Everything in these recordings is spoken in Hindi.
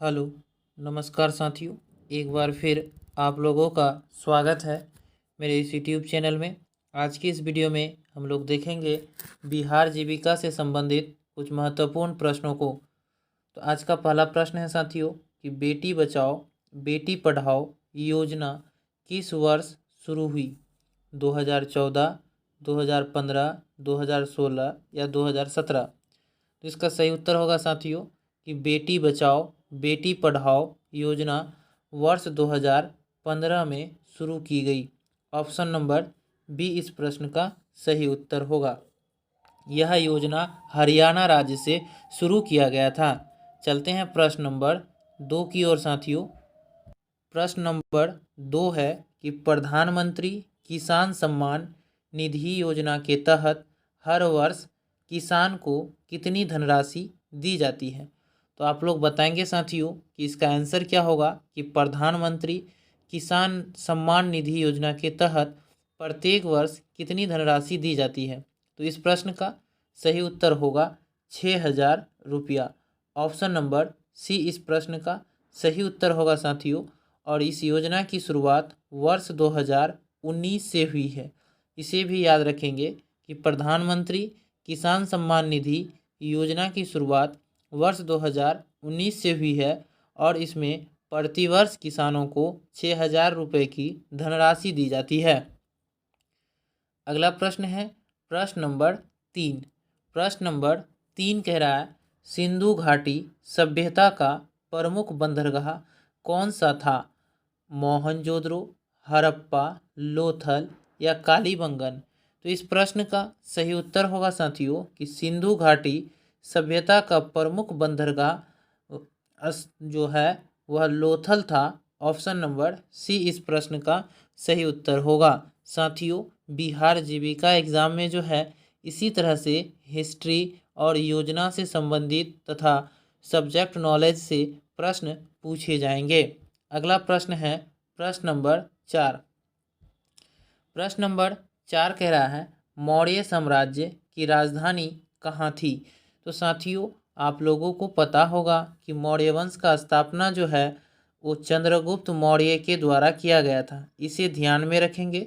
हेलो, नमस्कार साथियों। एक बार फिर आप लोगों का स्वागत है मेरे इस यूट्यूब चैनल में। आज की इस वीडियो में हम लोग देखेंगे बिहार जीविका से संबंधित कुछ महत्वपूर्ण प्रश्नों को। तो आज का पहला प्रश्न है साथियों कि बेटी बचाओ बेटी पढ़ाओ योजना किस वर्ष शुरू हुई? 2014, 2015, 2016 या 2017? तो इसका सही उत्तर होगा साथियों कि बेटी बचाओ बेटी पढ़ाओ योजना वर्ष 2015 में शुरू की गई। ऑप्शन नंबर बी इस प्रश्न का सही उत्तर होगा। यह योजना हरियाणा राज्य से शुरू किया गया था। चलते हैं प्रश्न नंबर 2 की ओर साथियों। प्रश्न नंबर 2 है कि प्रधानमंत्री किसान सम्मान निधि योजना के तहत हर वर्ष किसान को कितनी धनराशि दी जाती है? तो आप लोग बताएंगे साथियों कि इसका आंसर क्या होगा कि प्रधानमंत्री किसान सम्मान निधि योजना के तहत प्रत्येक वर्ष कितनी धनराशि दी जाती है? तो इस प्रश्न का सही उत्तर होगा 6,000 रुपया। ऑप्शन नंबर सी इस प्रश्न का सही उत्तर होगा साथियों। और इस योजना की शुरुआत वर्ष 2019 से हुई है। इसे भी याद रखेंगे कि प्रधानमंत्री किसान सम्मान निधि योजना की शुरुआत वर्ष 2019 से हुई है और इसमें प्रतिवर्ष किसानों को 6,000 रुपये की धनराशि दी जाती है। अगला प्रश्न है प्रश्न नंबर 3। प्रश्न नंबर 3 कह रहा है सिंधु घाटी सभ्यता का प्रमुख बंदरगाह कौन सा था? मोहनजोदड़ो, हड़प्पा, लोथल या कालीबंगन? तो इस प्रश्न का सही उत्तर होगा साथियों कि सिंधु घाटी सभ्यता का प्रमुख बंदरगाह जो है वह लोथल था। ऑप्शन नंबर सी इस प्रश्न का सही उत्तर होगा। साथियों, बिहार जीविका एग्जाम में जो है इसी तरह से हिस्ट्री और योजना से संबंधित तथा सब्जेक्ट नॉलेज से प्रश्न पूछे जाएंगे। अगला प्रश्न है प्रश्न नंबर 4। प्रश्न नंबर 4 कह रहा है मौर्य साम्राज्य की राजधानी कहाँ थी? तो साथियों, आप लोगों को पता होगा कि मौर्य वंश का स्थापना जो है वो चंद्रगुप्त मौर्य के द्वारा किया गया था। इसे ध्यान में रखेंगे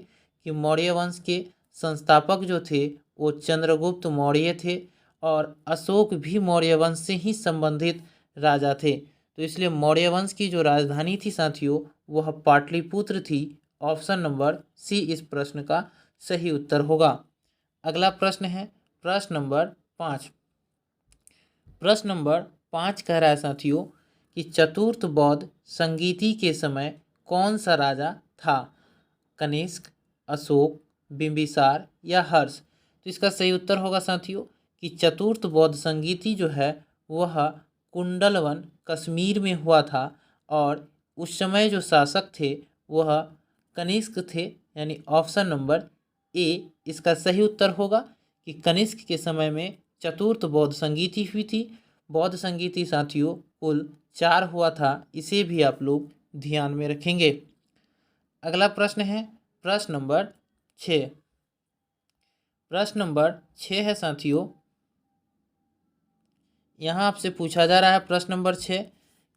कि मौर्य वंश के संस्थापक जो थे वो चंद्रगुप्त मौर्य थे और अशोक भी मौर्य वंश से ही संबंधित राजा थे। तो इसलिए मौर्य वंश की जो राजधानी थी साथियों वह पाटलिपुत्र थी। ऑप्शन नंबर सी इस प्रश्न का सही उत्तर होगा। अगला प्रश्न है प्रश्न नंबर 5। प्रश्न नंबर 5 कह रहा है साथियों कि चतुर्थ बौद्ध संगीति के समय कौन सा राजा था? कनिष्क, अशोक, बिंबिसार या हर्ष? तो इसका सही उत्तर होगा साथियों कि चतुर्थ बौद्ध संगीति जो है वह कुंडलवन कश्मीर में हुआ था और उस समय जो शासक थे वह कनिष्क थे। यानी ऑप्शन नंबर ए इसका सही उत्तर होगा कि कनिष्क के समय में चतुर्थ बौद्ध संगीति हुई थी। बौद्ध संगीति साथियों कुल 4 हुआ था। इसे भी आप लोग ध्यान में रखेंगे। अगला प्रश्न है प्रश्न नंबर 6। प्रश्न नंबर 6 है साथियों, यहाँ आपसे पूछा जा रहा है प्रश्न नंबर 6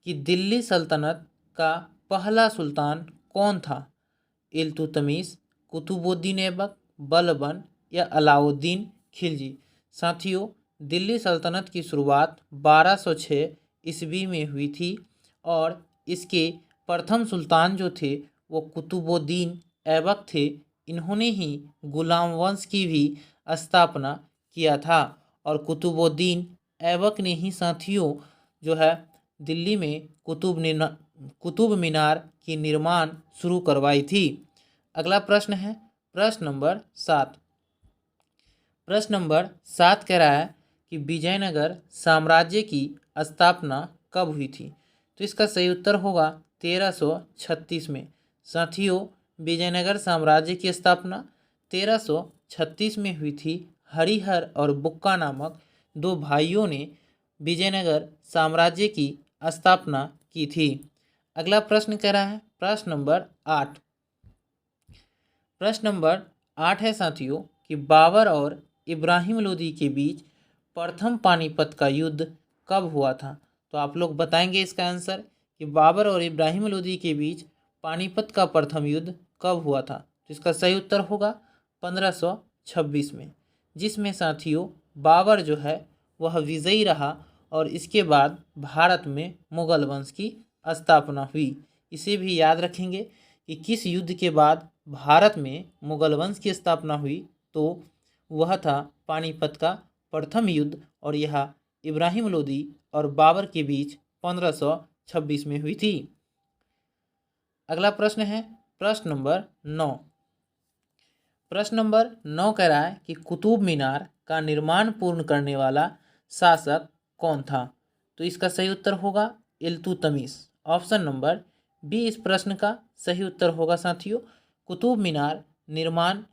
कि दिल्ली सल्तनत का पहला सुल्तान कौन था? इल्तुतमिश, कुतुबुद्दीन ऐबक, बलबन या अलाउद्दीन खिलजी? साथियों, दिल्ली सल्तनत की शुरुआत 1206 ईस्वी में हुई थी और इसके प्रथम सुल्तान जो थे वो कुतुबुद्दीन ऐबक थे। इन्होंने ही गुलाम वंश की भी स्थापना किया था और कुतुबुद्दीन ऐबक ने ही साथियों जो है दिल्ली में कुतुब मीनार की निर्माण शुरू करवाई थी। अगला प्रश्न है प्रश्न नंबर 7। प्रश्न नंबर 7 कह रहा है कि विजयनगर साम्राज्य की स्थापना कब हुई थी? तो इसका सही उत्तर होगा 1336 में। साथियों, विजयनगर साम्राज्य की स्थापना 1336 में हुई थी। हरिहर और बुक्का नामक 2 भाइयों ने विजयनगर साम्राज्य की स्थापना की थी। अगला प्रश्न कह रहा है प्रश्न नंबर 8। प्रश्न नंबर 8 है साथियों कि बाबर और इब्राहिम लोदी के बीच प्रथम पानीपत का युद्ध कब हुआ था? तो आप लोग बताएंगे इसका आंसर कि बाबर और इब्राहिम लोदी के बीच पानीपत का प्रथम युद्ध कब हुआ था। तो इसका सही उत्तर होगा 1526 में, जिसमें साथियों बाबर जो है वह विजयी रहा और इसके बाद भारत में मुगल वंश की स्थापना हुई। इसे भी याद रखेंगे कि किस युद्ध के बाद भारत में मुगल वंश की स्थापना हुई, तो वह था पानीपत का प्रथम युद्ध और यह इब्राहिम लोदी और बाबर के बीच 1526 में हुई थी। अगला प्रश्न है प्रश्न नंबर 9। प्रश्न नंबर 9 कह रहा है कि कुतुब मीनार का निर्माण पूर्ण करने वाला शासक कौन था। तो इसका सही उत्तर होगा इल्तुतमिश। ऑप्शन नंबर बी इस प्रश्न का सही उत्तर होगा साथियों। कुतुब मीनार निर्माण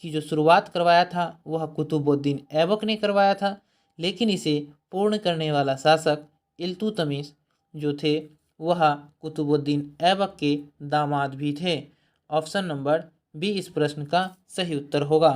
की जो शुरुआत करवाया था वह कुतुबुद्दीन ऐबक ने करवाया था, लेकिन इसे पूर्ण करने वाला शासक इल्तुतमिश जो थे वह कुतुबुद्दीन ऐबक के दामाद भी थे। ऑप्शन नंबर बी इस प्रश्न का सही उत्तर होगा।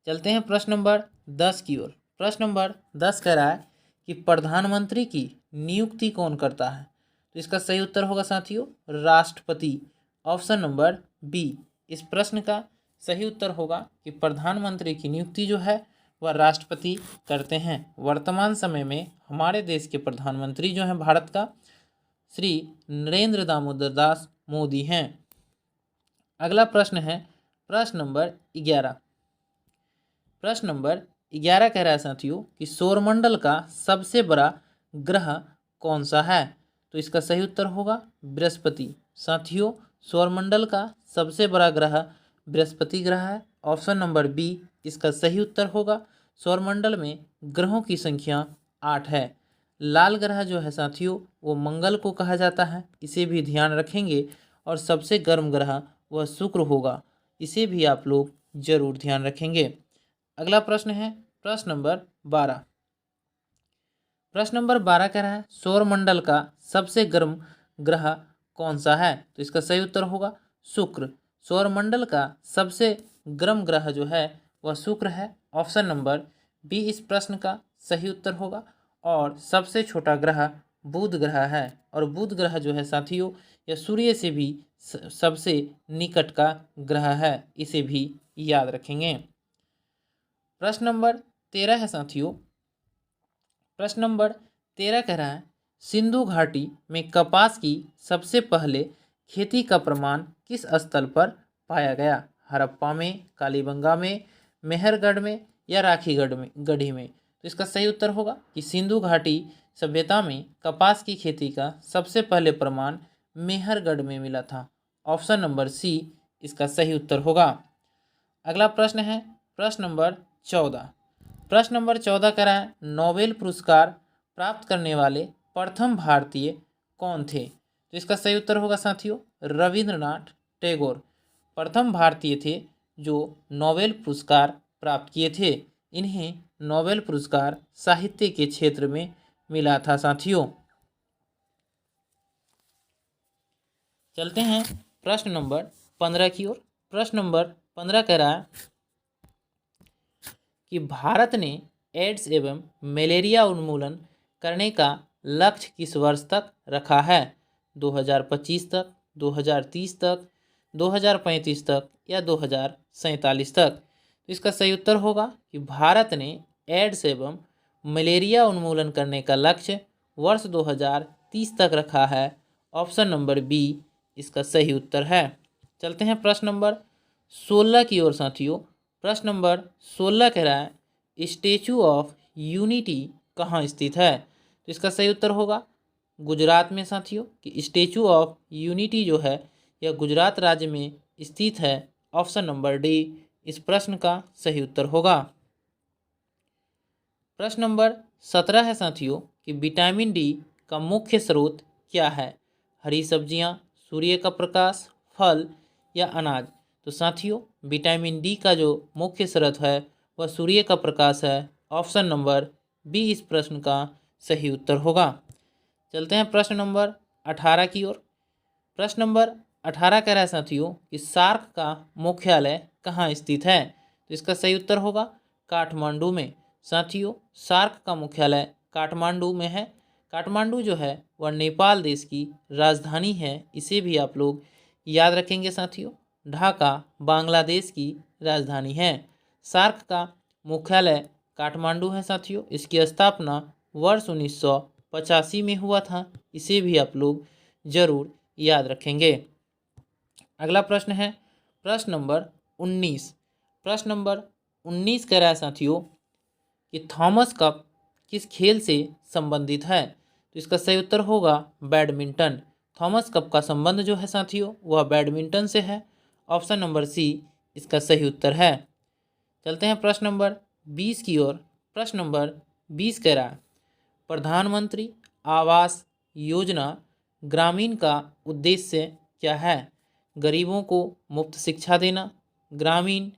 चलते हैं प्रश्न नंबर 10 की ओर। प्रश्न नंबर 10 कह रहा है कि प्रधानमंत्री की नियुक्ति कौन करता है। तो इसका सही उत्तर होगा साथियों राष्ट्रपति। ऑप्शन नंबर बी इस प्रश्न का सही उत्तर होगा कि प्रधानमंत्री की नियुक्ति जो है वह राष्ट्रपति करते हैं। वर्तमान समय में हमारे देश के प्रधानमंत्री जो हैं भारत का श्री नरेंद्र दामोदर दास मोदी हैं। अगला प्रश्न है प्रश्न नंबर 11। प्रश्न नंबर 11 कह रहा है साथियों कि सौरमंडल का सबसे बड़ा ग्रह कौन सा है। तो इसका सही उत्तर होगा बृहस्पति। साथियों सौरमंडल का सबसे बड़ा ग्रह बृहस्पति ग्रह है। ऑप्शन नंबर बी इसका सही उत्तर होगा। सौरमंडल में ग्रहों की संख्या 8 है। लाल ग्रह जो है साथियों वो मंगल को कहा जाता है, इसे भी ध्यान रखेंगे। और सबसे गर्म ग्रह वह शुक्र होगा, इसे भी आप लोग जरूर ध्यान रखेंगे। अगला प्रश्न है प्रश्न नंबर 12। प्रश्न नंबर 12 कह रहा है सौरमंडल का सबसे गर्म ग्रह कौन सा है। तो इसका सही उत्तर होगा शुक्र। सौरमंडल का सबसे गर्म ग्रह जो है वह शुक्र है। ऑप्शन नंबर बी इस प्रश्न का सही उत्तर होगा। और सबसे छोटा ग्रह बुध ग्रह है। और बुध ग्रह जो है साथियों यह सूर्य से भी सबसे निकट का ग्रह है, इसे भी याद रखेंगे। प्रश्न नंबर 13 है साथियों। प्रश्न नंबर 13 कह रहा है सिंधु घाटी में कपास की सबसे पहले खेती का प्रमाण किस स्थल पर पाया गया। हड़प्पा में, कालीबंगा में, मेहरगढ़ में या गढ़ी में। तो इसका सही उत्तर होगा कि सिंधु घाटी सभ्यता में कपास की खेती का सबसे पहले प्रमाण मेहरगढ़ में मिला था। ऑप्शन नंबर सी इसका सही उत्तर होगा। अगला प्रश्न है प्रश्न नंबर 14। प्रश्न नंबर 14 कह रहा है नोबेल पुरस्कार प्राप्त करने वाले प्रथम भारतीय कौन थे। तो इसका सही उत्तर होगा साथियों रविंद्रनाथ टैगोर प्रथम भारतीय थे जो नोबेल पुरस्कार प्राप्त किए थे। इन्हें नोबेल पुरस्कार साहित्य के क्षेत्र में मिला था साथियों। चलते हैं प्रश्न नंबर 15 की ओर। प्रश्न नंबर 15 कह रहा है कि भारत ने एड्स एवं मलेरिया उन्मूलन करने का लक्ष्य किस वर्ष तक रखा है। 2025 तक, 2030 तक, 2035 तक या 2047 तक। तो इसका सही उत्तर होगा कि भारत ने एड्स एवं मलेरिया उन्मूलन करने का लक्ष्य वर्ष 2030 तक रखा है। ऑप्शन नंबर बी इसका सही उत्तर है। चलते हैं प्रश्न नंबर 16 की ओर साथियों। प्रश्न नंबर 16 कह रहा है स्टैचू ऑफ यूनिटी कहाँ स्थित है। तो इसका सही उत्तर होगा गुजरात में साथियों कि स्टैचू ऑफ यूनिटी जो है यह गुजरात राज्य में स्थित है। ऑप्शन नंबर डी इस प्रश्न का सही उत्तर होगा। प्रश्न नंबर 17 है साथियों कि विटामिन डी का मुख्य स्रोत क्या है। हरी सब्जियां, सूर्य का प्रकाश, फल या अनाज। तो साथियों विटामिन डी का जो मुख्य स्रोत है वह सूर्य का प्रकाश है। ऑप्शन नंबर बी इस प्रश्न का सही उत्तर होगा। चलते हैं प्रश्न नंबर 18 की ओर। प्रश्न नंबर 18 कह रहा है साथियों कि सार्क का मुख्यालय कहाँ स्थित है। तो इसका सही उत्तर होगा काठमांडू में। साथियों सार्क का मुख्यालय काठमांडू में है। काठमांडू जो है वह नेपाल देश की राजधानी है, इसे भी आप लोग याद रखेंगे साथियों। ढाका बांग्लादेश की राजधानी है। सार्क का मुख्यालय काठमांडू है साथियों। इसकी स्थापना वर्ष 1985 में हुआ था, इसे भी आप लोग जरूर याद रखेंगे। अगला प्रश्न है प्रश्न नंबर 19। प्रश्न नंबर 19 कह रहा है साथियों कि थॉमस कप किस खेल से संबंधित है? तो इसका सही उत्तर होगा बैडमिंटन। थॉमस कप का संबंध जो है साथियों वह बैडमिंटन से है। ऑप्शन नंबर सी इसका सही उत्तर है। चलते हैं प्रश्न नंबर 20 की ओर। प्रश्न नंबर 20 कह रहा है प्रधानमंत्री आवास योजना ग्रामीण का उद्देश्य क्या है? गरीबों को मुफ्त शिक्षा देना, ग्रामीण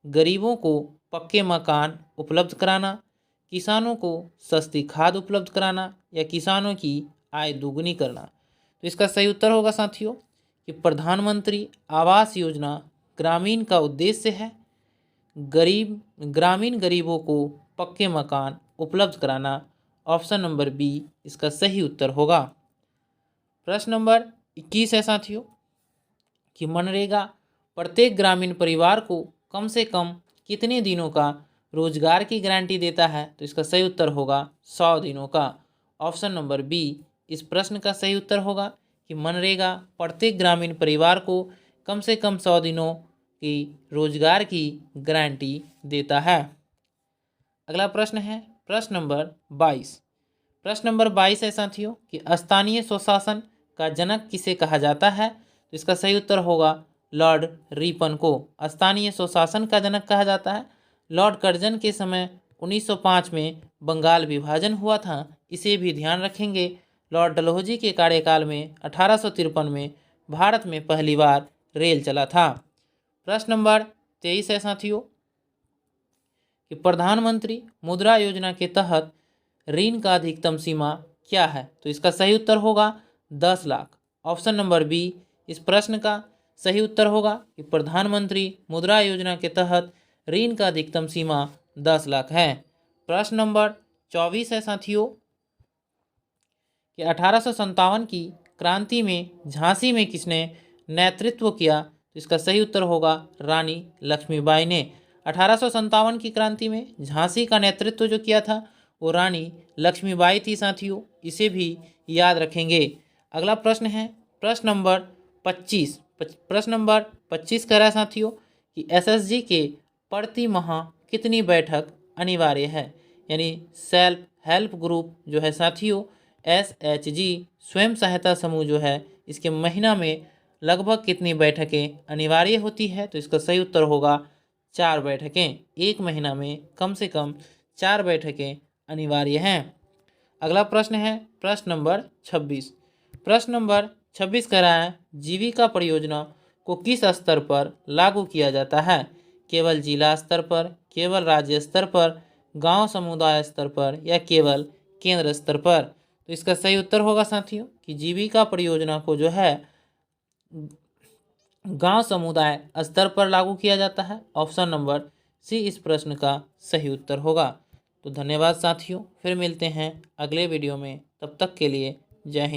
गरीबों को पक्के मकान उपलब्ध कराना, किसानों को सस्ती खाद उपलब्ध कराना या किसानों की आय दोगुनी करना। तो इसका सही उत्तर होगा साथियों कि प्रधानमंत्री आवास योजना ग्रामीण का उद्देश्य है ग्रामीण गरीबों को पक्के मकान उपलब्ध कराना। ऑप्शन नंबर बी इसका सही उत्तर होगा। प्रश्न नंबर 21 है साथियों कि मनरेगा प्रत्येक ग्रामीण परिवार को कम से कम कितने दिनों का रोजगार की गारंटी देता है? तो इसका सही उत्तर होगा 100 दिनों का। ऑप्शन नंबर बी इस प्रश्न का सही उत्तर होगा कि मनरेगा प्रत्येक ग्रामीण परिवार को कम से कम 100 दिनों की रोजगार की गारंटी देता है। अगला प्रश्न है प्रश्न नंबर 22। प्रश्न नंबर 22 है साथियों कि स्थानीय स्वशासन का जनक किसे कहा जाता है? तो इसका सही उत्तर होगा लॉर्ड रिपन को स्थानीय स्वशासन का जनक कहा जाता है। लॉर्ड कर्जन के समय 1905 में बंगाल विभाजन हुआ था, इसे भी ध्यान रखेंगे। लॉर्ड डलहौजी के कार्यकाल में 1853 में भारत में पहली बार रेल चला था। प्रश्न नंबर 23 है साथियों कि प्रधानमंत्री मुद्रा योजना के तहत ऋण का अधिकतम सीमा क्या है? तो इसका सही उत्तर होगा 10 लाख। ऑप्शन नंबर बी इस प्रश्न का सही उत्तर होगा कि प्रधानमंत्री मुद्रा योजना के तहत ऋण का अधिकतम सीमा 10 लाख है। प्रश्न नंबर 24 है साथियों कि 1857 की क्रांति में झांसी में किसने नेतृत्व किया? तो इसका सही उत्तर होगा रानी लक्ष्मीबाई ने। 1857 की क्रांति में झांसी का नेतृत्व जो किया था वो रानी लक्ष्मीबाई थी साथियों, इसे भी याद रखेंगे। अगला प्रश्न है प्रश्न नंबर 25। प्रश्न नंबर 25 कह रहा है साथियों कि एसएसजी के प्रति माह कितनी बैठक अनिवार्य है? यानी सेल्फ हेल्प ग्रुप जो है साथियों एसएचजी स्वयं सहायता समूह जो है इसके महीना में लगभग कितनी बैठकें अनिवार्य होती है? तो इसका सही उत्तर होगा 4 बैठकें। एक महीना में कम से कम 4 बैठकें अनिवार्य हैं। अगला प्रश्न है प्रश्न नंबर 26। प्रश्न नंबर 26 कह रहा है जीविका परियोजना को किस स्तर पर लागू किया जाता है? केवल जिला स्तर पर, केवल राज्य स्तर पर, गांव समुदाय स्तर पर या केवल केंद्र स्तर पर? तो इसका सही उत्तर होगा साथियों कि जीविका परियोजना को जो है गांव समुदाय स्तर पर लागू किया जाता है। ऑप्शन नंबर सी इस प्रश्न का सही उत्तर होगा। तो धन्यवाद साथियों, फिर मिलते हैं अगले वीडियो में, तब तक के लिए जय हिंद।